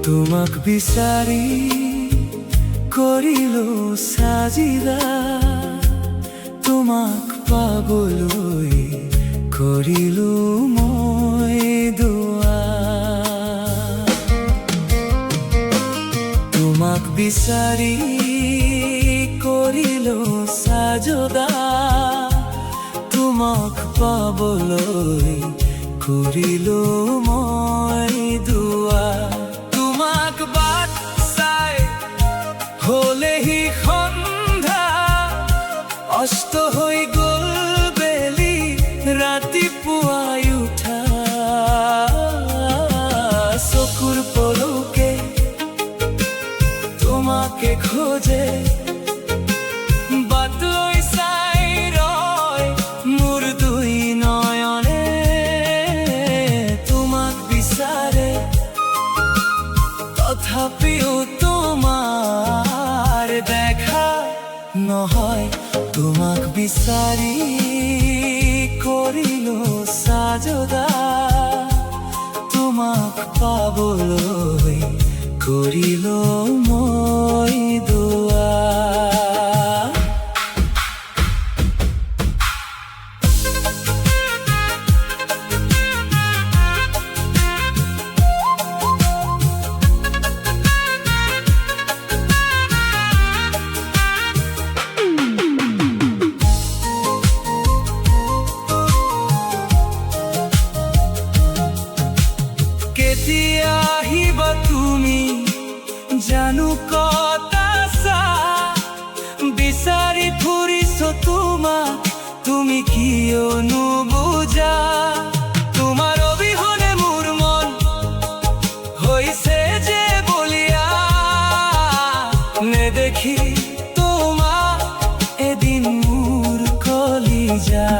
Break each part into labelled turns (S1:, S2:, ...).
S1: তোমাক বিচাৰি কৰিলো সাজিদা, তোমাক পাবলৈ কৰিলো মই দুৱা। তোমাক বিচাৰি কৰিলো সাজদা, তোমাক পাবলৈ কৰিলো মই দুৱা। তোমাক বাট চাই হলেহি সন্ধ্যা, অস্ত হৈ গল বেলি, ৰাতিপুৱাই উঠা। চকুৰ পলকে তোমাকে খোঁজে, বাটলৈ চাই ৰয় মোৰ দুই নয়নে। তোমাক বিচাৰে তথাপিও তোমাৰ দেখা নহয়। তোমাক বিচাৰি কৰিলো সাজদা, তোমাক পাবলৈ কৰিলো মই দুৱা। কেতিয়া আহিবা তুমি জানো কত আছা, বিচাৰি ফুৰিছো তোমাক তুমি কিয় নুবুজা। তোমাৰ অবিহনে মোৰ মন হৈছে যে বলিয়া, নেদেখি তোমাক এদিন মোৰ কলিজা।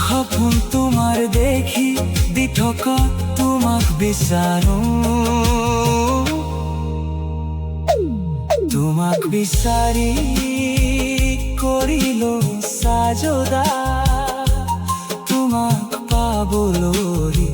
S1: সপোন তোমাৰ দেখি দি থকা তোমাক বিচাৰো, তোমাক বিচাৰি কৰিলো সাজদা, তোমাক পাবলৈ